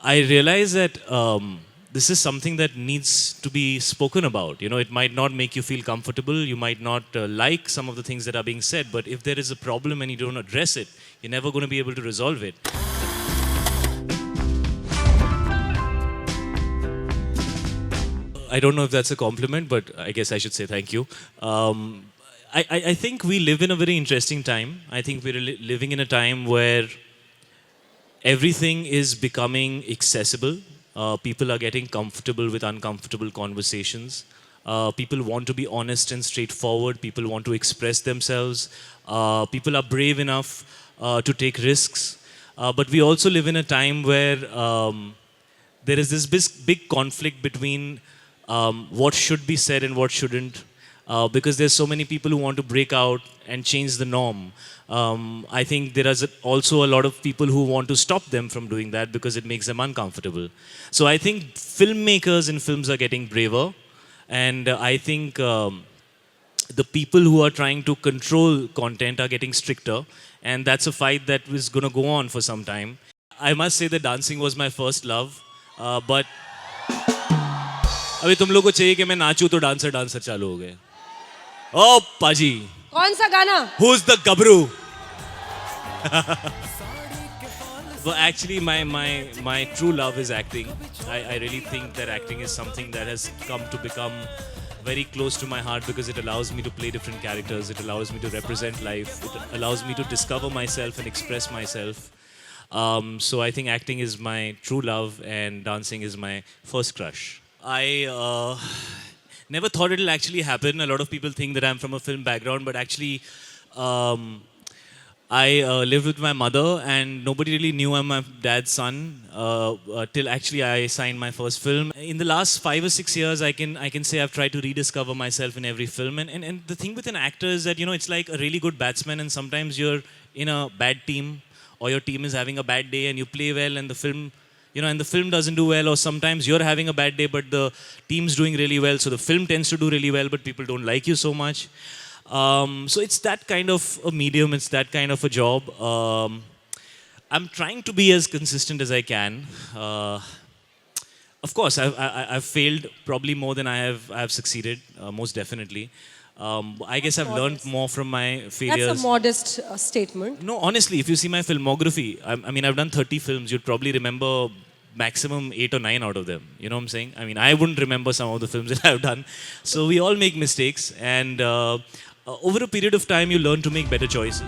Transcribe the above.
I realize that this is something that needs to be spoken about. You know, it might not make you feel comfortable. You might not like some of the things that are being said, but if there is a problem and you don't address it, you're never going to be able to resolve it. I don't know if that's a compliment, but I guess I should say thank you. I think we live in a very interesting time. I think we're living in a time where everything is becoming accessible. People are getting comfortable with uncomfortable conversations. People want to be honest and straightforward. People want to express themselves. People are brave enough to take risks. But we also live in a time where there is this big conflict between what should be said and what shouldn't, because there's so many people who want to break out and change the norm. I think there is also a lot of people who want to stop them from doing that because it makes them uncomfortable. So I think filmmakers in films are getting braver, and I think the people who are trying to control content are getting stricter, and that's a fight that is going to go on for some time. I must say that dancing was my first love, but अभी तुम लोग को चाहिए कि मैं नाचूं तो dancer dancer चालू हो गए. ओ पाजी, कौन सा गाना? who's the gabru? Well, actually, my true love is acting. I really think that acting is something that has come to become very close to my heart because it allows me to play different characters. It allows me to represent life. It allows me to discover myself and express myself. So I think acting is my true love and dancing is my first crush. I never thought it'll actually happen. A lot of people think that I'm from a film background, but actually, I lived with my mother, and nobody really knew I'm my dad's son till actually I signed my first film. In the last 5 or 6 years, I can say I've tried to rediscover myself in every film. And the thing with an actor is that it's like a really good batsman, and sometimes you're in a bad team, or your team is having a bad day, and you play well, and the film. And the film doesn't do well, or sometimes you're having a bad day, but the team's doing really well, so the film tends to do really well, but people don't like you so much. So it's that kind of a medium, it's that kind of a job. I'm trying to be as consistent as I can. Of course, I've failed probably more than I have succeeded, most definitely. I guess I've learned more from my failures. That's a modest statement. No, honestly, if you see my filmography, I mean, I've done 30 films. You'd probably remember maximum 8 or 9 out of them. You know what I'm saying? I mean, I wouldn't remember some of the films that I've done. So we all make mistakes, and over a period of time, you learn to make better choices.